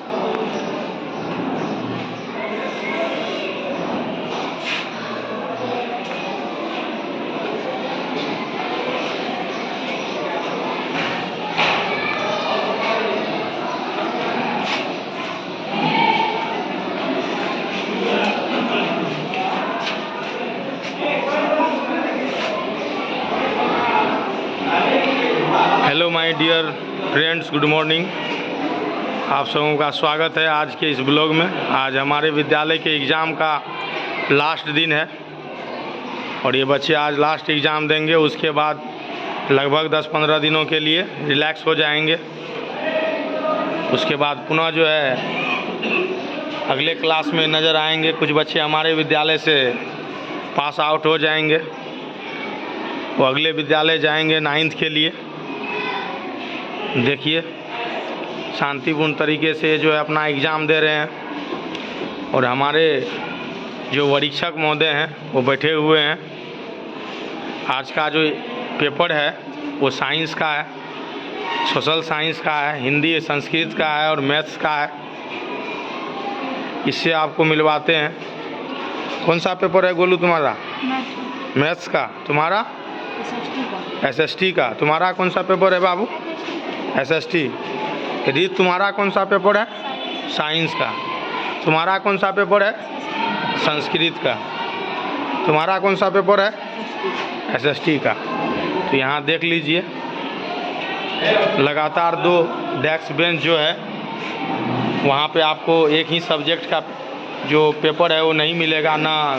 Hello my dear friends, good morning. आप सबों का स्वागत है आज के इस ब्लॉग में। आज हमारे विद्यालय के एग्ज़ाम का लास्ट दिन है और ये बच्चे आज लास्ट एग्ज़ाम देंगे। उसके बाद लगभग 10-15 दिनों के लिए रिलैक्स हो जाएंगे। उसके बाद पुनः जो है अगले क्लास में नज़र आएंगे। कुछ बच्चे हमारे विद्यालय से पास आउट हो जाएंगे, वो अगले विद्यालय जाएंगे 9th के लिए। देखिए शांतिपूर्ण तरीके से जो है अपना एग्ज़ाम दे रहे हैं और हमारे जो परीक्षक महोदय हैं वो बैठे हुए हैं। आज का जो पेपर है वो साइंस का है, सोशल साइंस का है, हिंदी संस्कृत का है और मैथ्स का है। इससे आपको मिलवाते हैं। कौन सा पेपर है गोलू तुम्हारा? मैथ्स का। तुम्हारा? SST का। तुम्हारा कौन सा पेपर है बाबू? SST। रीत तुम्हारा कौन सा पेपर है? साइंस का। तुम्हारा कौन सा पेपर है? संस्कृत का। तुम्हारा कौन सा पेपर है? SST का। तो यहाँ देख लीजिए लगातार 2 डेस्क बेंच जो है वहाँ पे आपको एक ही सब्जेक्ट का जो पेपर है वो नहीं मिलेगा, ना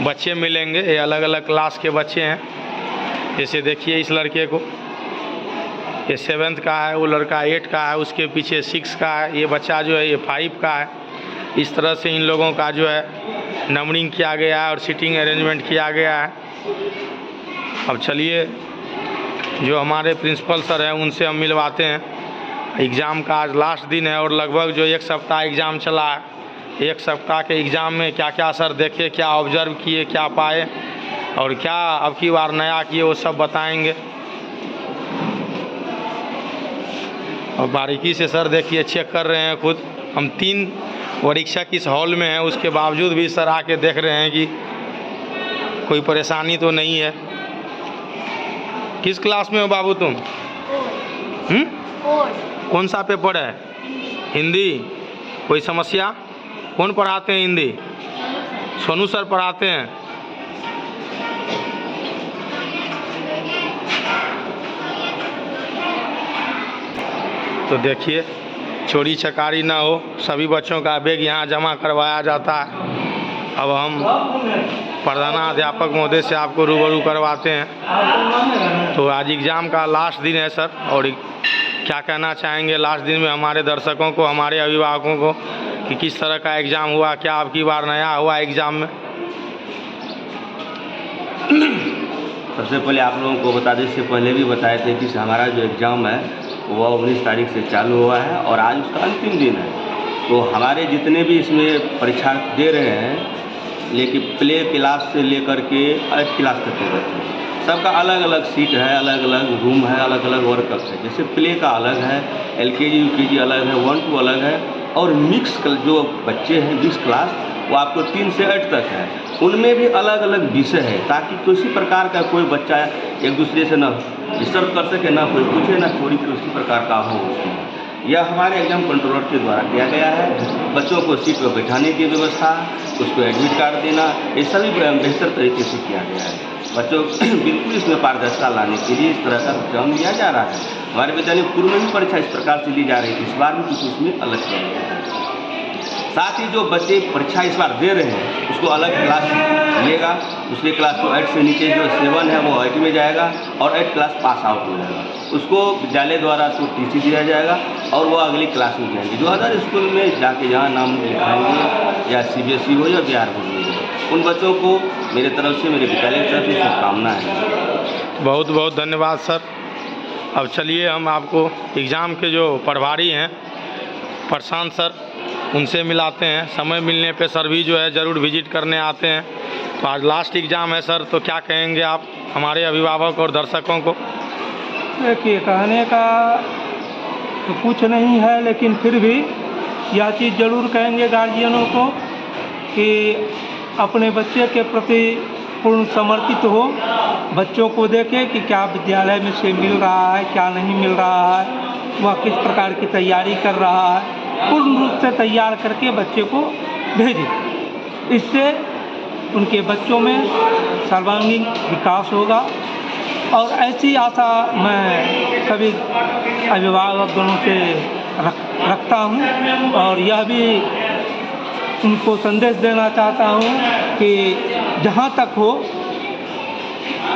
बच्चे मिलेंगे। ये अलग अलग क्लास के बच्चे हैं। जैसे देखिए इस लड़के को, ये 7th का है, वो लड़का 8 का है, उसके पीछे 6 का है, ये बच्चा जो है ये 5 का है। इस तरह से इन लोगों का जो है नंबरिंग किया गया है और सीटिंग अरेंजमेंट किया गया है। अब चलिए जो हमारे प्रिंसिपल सर हैं उनसे हम मिलवाते हैं। एग्ज़ाम का आज लास्ट दिन है और लगभग जो 1 सप्ताह एग्ज़ाम चला है, 1 सप्ताह के एग्ज़ाम में क्या क्या सर देखे, क्या ऑब्जर्व किए, क्या पाए और क्या अब की बार नया किए, वो सब बताएंगे। और बारीकी से सर देखिए चेक कर रहे हैं खुद। हम 3 परीक्षक इस हॉल में हैं, उसके बावजूद भी सर आके देख रहे हैं कि कोई परेशानी तो नहीं है। किस क्लास में हो बाबू तुम? कौन सा पेपर है? हिंदी। कोई समस्या? कौन पढ़ाते हैं हिंदी? सोनू सर पढ़ाते हैं। तो देखिए चोरी चकारी ना हो, सभी बच्चों का बैग यहाँ जमा करवाया जाता है। अब हम प्रधानाध्यापक महोदय से आपको रूबरू करवाते हैं। तो आज एग्ज़ाम का लास्ट दिन है सर, और क्या कहना चाहेंगे लास्ट दिन में हमारे दर्शकों को, हमारे अभिभावकों को कि किस तरह का एग्ज़ाम हुआ, क्या अब की बार नया हुआ एग्ज़ाम में? सबसे पहले आप लोगों को बता दें, इससे पहले भी बताए थे कि हमारा जो एग्ज़ाम है वो 19 तारीख से चालू हुआ है और आज उसका अंतिम दिन है। तो हमारे जितने भी इसमें परीक्षा दे रहे हैं, लेकिन प्ले क्लास से लेकर के 8 क्लास तक के बच्चे, सबका अलग अलग सीट है, अलग अलग रूम है, अलग अलग वर्क है। जैसे प्ले का अलग है, LKG UKG अलग है, 1-2 अलग है और मिक्स जो बच्चे हैं 20 क्लास वो आपको 3 से 8 तक है। उनमें भी अलग अलग विषय है ताकि किसी प्रकार का कोई बच्चा एक दूसरे से न डिस्टर्ब कर सके, ना कोई पूछे, ना चोरी किसी प्रकार का हो उसमें। यह हमारे एग्जाम कंट्रोलर के द्वारा किया गया है। बच्चों को सीट पर बैठाने की व्यवस्था, उसको एडमिट कार्ड देना, ये सभी बेहतर तरीके से किया गया है। बच्चों बिल्कुल इसमें पारदर्शिता लाने के लिए इस तरह का एग्जाम लिया जा रहा है। हमारे विद्यालय पूर्व में भी परीक्षा इस प्रकार से ली जा रही थी, इस बार भी कुछ उसमें अलग किया गया है। साथ ही जो बच्चे परीक्षा इस बार दे रहे हैं उसको अलग क्लास मिलेगा। दूसरी क्लास को 8 से नीचे जो 7 है वो 8 में जाएगा और 8 क्लास पास आउट हो जाएगा। उसको विद्यालय द्वारा उसको TC दिया जाएगा और वो अगली क्लास में जाएंगे। जो अदर स्कूल में जाके जहाँ नाम लिखाएंगे या CBSE हो या बिहार बोर्ड हो, उन बच्चों को मेरे तरफ से, मेरे विद्यालय की तरफ से शुभकामनाएं हैं। बहुत बहुत धन्यवाद सर। अब चलिए हम आपको एग्ज़ाम के जो प्रभारी हैं प्रशांत सर, उनसे मिलाते हैं। समय मिलने पे सर भी जो है ज़रूर विजिट करने आते हैं। तो आज लास्ट एग्ज़ाम है सर, तो क्या कहेंगे आप हमारे अभिभावक और दर्शकों को? देखिए कहने का तो कुछ नहीं है, लेकिन फिर भी यह चीज़ ज़रूर कहेंगे गार्जियनों को कि अपने बच्चे के प्रति पूर्ण समर्पित हो, बच्चों को देखें कि क्या विद्यालय में से मिल रहा है, क्या नहीं मिल रहा है, वह किस प्रकार की तैयारी कर रहा है, पूर्ण रूप से तैयार करके बच्चे को भेजें। इससे उनके बच्चों में सर्वांगीण विकास होगा और ऐसी आशा मैं सभी अभिभावकों से रखता हूँ और यह भी उनको संदेश देना चाहता हूँ कि जहाँ तक हो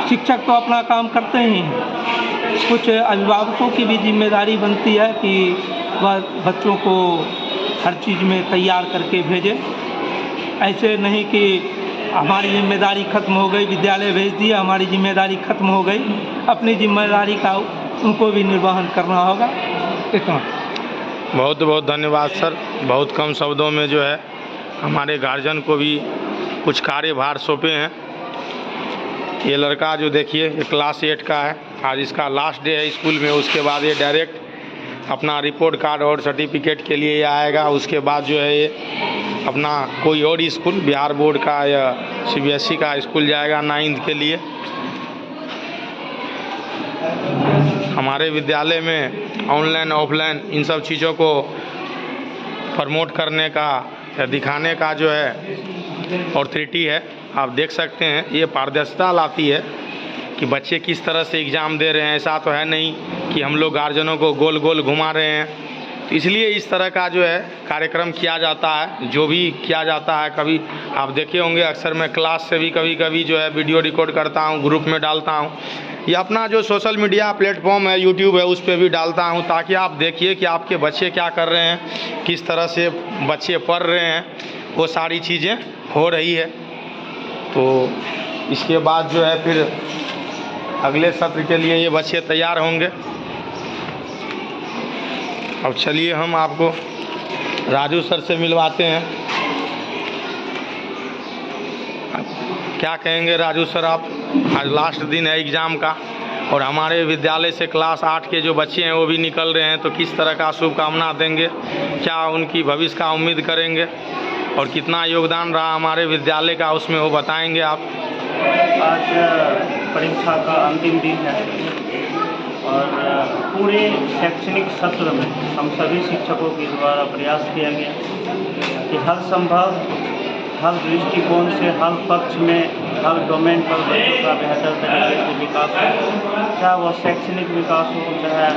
शिक्षक तो अपना काम करते ही हैं, कुछ अभिभावकों की भी जिम्मेदारी बनती है कि वह बच्चों को हर चीज़ में तैयार करके भेजें। ऐसे नहीं कि हमारी जिम्मेदारी खत्म हो गई, विद्यालय भेज दिया, हमारी जिम्मेदारी खत्म हो गई, अपनी जिम्मेदारी का उनको भी निर्वहन करना होगा। इतना। बहुत बहुत धन्यवाद सर। बहुत कम शब्दों में जो है हमारे गार्जियन को भी कुछ कार्यभार सौंपे हैं। ये लड़का जो देखिए ये क्लास 8 का है, आज इसका लास्ट डे है स्कूल में। उसके बाद ये डायरेक्ट अपना रिपोर्ट कार्ड और सर्टिफिकेट के लिए आएगा। उसके बाद जो है ये अपना कोई और स्कूल बिहार बोर्ड का या CBSE का स्कूल जाएगा 9th के लिए। हमारे विद्यालय में ऑनलाइन ऑफलाइन इन सब चीज़ों को प्रमोट करने का या दिखाने का जो है ऑथोरिटी है। आप देख सकते हैं ये पारदर्शिता लाती है कि बच्चे किस तरह से एग्ज़ाम दे रहे हैं। ऐसा तो है नहीं कि हम लोग गार्जियनों को गोल गोल घुमा रहे हैं। तो इसलिए इस तरह का जो है कार्यक्रम किया जाता है, जो भी किया जाता है। कभी आप देखे होंगे अक्सर मैं क्लास से भी कभी कभी जो है वीडियो रिकॉर्ड करता हूँ, ग्रुप में डालता हूँ, या अपना जो सोशल मीडिया प्लेटफॉर्म है यूट्यूब है उस पर भी डालता हूँ, ताकि आप देखिए कि आपके बच्चे क्या कर रहे हैं, किस तरह से बच्चे पढ़ रहे हैं, वो सारी चीज़ें हो रही है। तो इसके बाद जो है फिर अगले सत्र के लिए ये बच्चे तैयार होंगे। अब चलिए हम आपको राजू सर से मिलवाते हैं। क्या कहेंगे राजू सर आप? आज लास्ट दिन है एग्ज़ाम का और हमारे विद्यालय से क्लास 8 के जो बच्चे हैं वो भी निकल रहे हैं, तो किस तरह का शुभकामना देंगे, क्या उनकी भविष्य का उम्मीद करेंगे और कितना योगदान रहा हमारे विद्यालय का उसमें वो बताएंगे आप? आज परीक्षा का अंतिम दिन है और पूरे शैक्षणिक सत्र में हम सभी शिक्षकों के द्वारा प्रयास किया गया कि हर संभव, हर दृष्टिकोण से, हर पक्ष में, हर डोमेन पर बच्चों का बेहतर तरीके से विकास हो, चाहे वह शैक्षणिक विकास हो, चाहे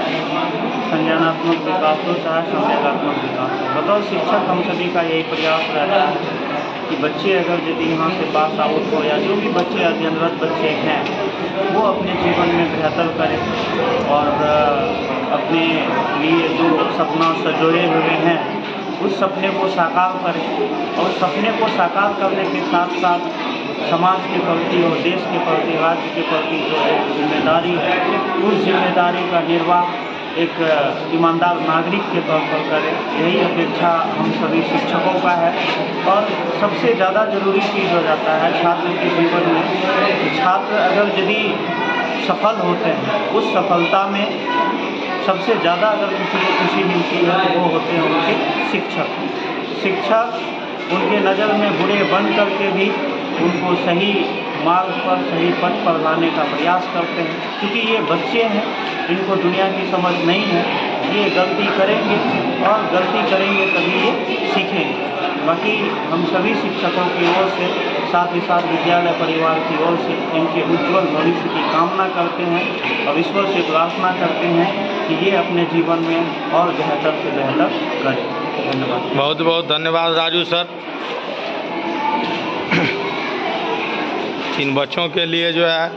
संज्ञानात्मक विकास हो, चाहे संवेगात्मक विकास हो। बतौर शिक्षक हम सभी का यही प्रयास रहता है कि बच्चे अगर यदि यहाँ से पास आउट हो या जो भी बच्चे अध्ययनरत बच्चे हैं वो अपने जीवन में बेहतर करें और अपने लिए जो सपना संजोए हुए हैं उस सपने को साकार करें और सपने को साकार करने के साथ साथ समाज के प्रति और देश के प्रति, राज्य के प्रति जो एक जिम्मेदारी है उस जिम्मेदारी का निर्वाह एक ईमानदार नागरिक के तौर पर करें, यही अपेक्षा हम सभी शिक्षकों का है। और सबसे ज़्यादा ज़रूरी चीज़ हो जाता है छात्र के जीवन में, छात्र अगर यदि सफल होते हैं उस सफलता में सबसे ज़्यादा अगर किसी को खुशी मिलती है तो वो होते हैं उनके शिक्षक। शिक्षक उनके नज़र में बुरे बन करके भी उनको सही मार्ग पर, सही पथ पर लाने का प्रयास करते हैं, क्योंकि ये बच्चे हैं, इनको दुनिया की समझ नहीं है, ये गलती करेंगे और गलती करेंगे तभी ये सीखेंगे। बाकी हम सभी शिक्षकों की ओर से, साथ ही साथ विद्यालय परिवार की ओर से इनके उज्ज्वल भविष्य की कामना करते हैं और ईश्वर से प्रार्थना करते हैं कि ये अपने जीवन में और बेहतर से बेहतर करें। धन्यवाद। बहुत बहुत धन्यवाद राजू सर। इन बच्चों के लिए जो है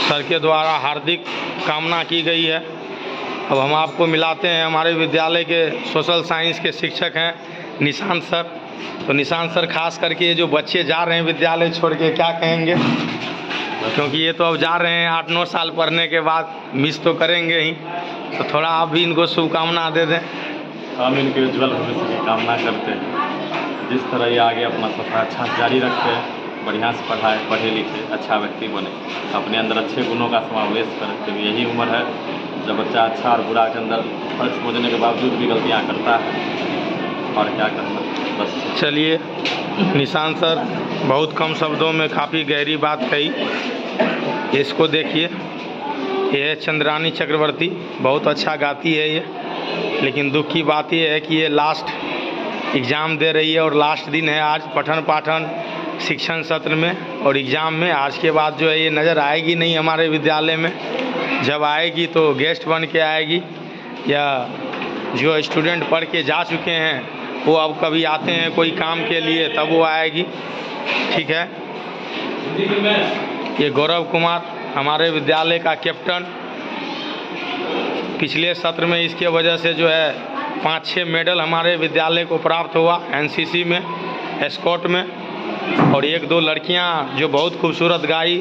सर के द्वारा हार्दिक कामना की गई है। अब हम आपको मिलाते हैं हमारे विद्यालय के सोशल साइंस के शिक्षक हैं निशांत सर। तो निशांत सर, खास करके ये जो बच्चे जा रहे हैं विद्यालय छोड़ के, क्या कहेंगे? क्योंकि ये तो अब जा रहे हैं 8-9 साल पढ़ने के बाद, मिस तो करेंगे ही, तो थोड़ा आप भी इनको शुभकामना दे दें। हम इनके उज्ज्वल भविष्य की कामना करते हैं। जिस तरह ये आगे अपना सफ़र अच्छा जारी रखते हैं, बढ़िया से पढ़ाए, पढ़े लिखे, अच्छा व्यक्ति बने, अपने अंदर अच्छे गुणों का समावेश करें, क्योंकि यही उम्र है जब बच्चा अच्छा और बुरा के अंदर फर्क समझने के बावजूद भी गलतियाँ करता है, और क्या करना, बस। चलिए, निशान सर बहुत कम शब्दों में काफ़ी गहरी बात कही। इसको देखिए, ये है चंद्रानी चक्रवर्ती, बहुत अच्छा गाती है ये, लेकिन दुख की बात ये है कि ये लास्ट एग्ज़ाम दे रही है और लास्ट दिन है आज पठन पाठन शिक्षण सत्र में और एग्ज़ाम में। आज के बाद जो है ये नज़र आएगी नहीं हमारे विद्यालय में। जब आएगी तो गेस्ट बन के आएगी, या जो स्टूडेंट पढ़ के जा चुके हैं वो अब कभी आते हैं कोई काम के लिए तब वो आएगी, ठीक है। ये गौरव कुमार हमारे विद्यालय का कैप्टन, पिछले सत्र में इसके वजह से जो है 5-6 मेडल हमारे विद्यालय को प्राप्त हुआ एनसीसी में, एस्कॉट में। और 1-2 लड़कियां जो बहुत खूबसूरत गाई।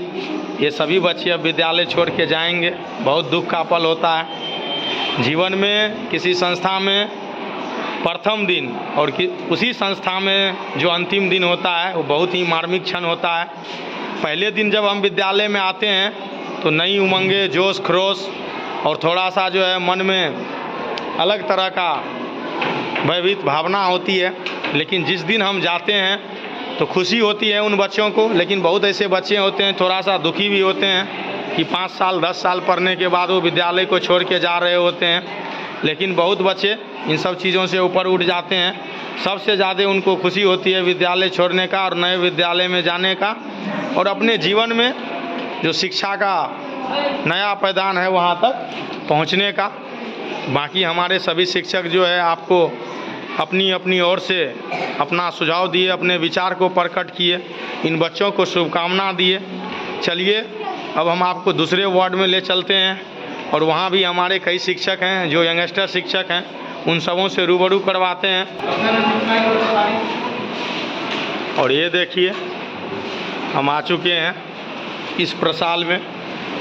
ये सभी बच्चे अब विद्यालय छोड़ के जाएंगे, बहुत दुख का पल होता है जीवन में। किसी संस्था में प्रथम दिन और उसी संस्था में जो अंतिम दिन होता है वो बहुत ही मार्मिक क्षण होता है। पहले दिन जब हम विद्यालय में आते हैं तो नई उमंगे, जोश खरोश और थोड़ा सा जो है मन में अलग तरह का भयभीत भावना होती है, लेकिन जिस दिन हम जाते हैं तो खुशी होती है उन बच्चों को। लेकिन बहुत ऐसे बच्चे होते हैं थोड़ा सा दुखी भी होते हैं कि 5 साल 10 साल पढ़ने के बाद वो विद्यालय को छोड़ के जा रहे होते हैं, लेकिन बहुत बच्चे इन सब चीज़ों से ऊपर उठ जाते हैं। सबसे ज़्यादा उनको खुशी होती है विद्यालय छोड़ने का और नए विद्यालय में जाने का, और अपने जीवन में जो शिक्षा का नया पैदान है वहाँ तक पहुँचने का। बाकी हमारे सभी शिक्षक जो है आपको अपनी अपनी ओर से अपना सुझाव दिए, अपने विचार को प्रकट किए, इन बच्चों को शुभकामना दिए। चलिए अब हम आपको दूसरे वार्ड में ले चलते हैं और वहाँ भी हमारे कई शिक्षक हैं जो यंगस्टर शिक्षक हैं, उन सबों से रूबरू करवाते हैं। और ये देखिए हम आ चुके हैं इस प्रसाल में।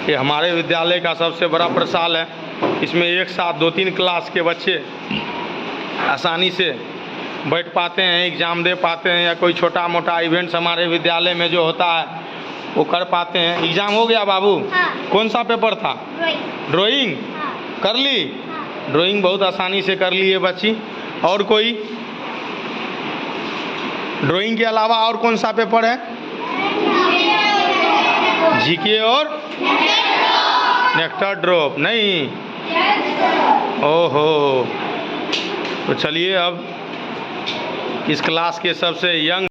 ये हमारे विद्यालय का सबसे बड़ा प्रसाल है। इसमें एक साथ 2-3 क्लास के बच्चे आसानी से बैठ पाते हैं, एग्ज़ाम दे पाते हैं, या कोई छोटा मोटा इवेंट्स हमारे विद्यालय में जो होता है वो कर पाते हैं। एग्ज़ाम हो गया बाबू? हाँ। कौन सा पेपर था? ड्राइंग हाँ। कर ली? हाँ। ड्राइंग बहुत आसानी से कर ली है बच्ची। और कोई ड्राइंग के अलावा और कौन सा पेपर है? जीके और नेक्टर ड्रॉप नहीं? ओहो, तो चलिए अब इस क्लास के सबसे यंग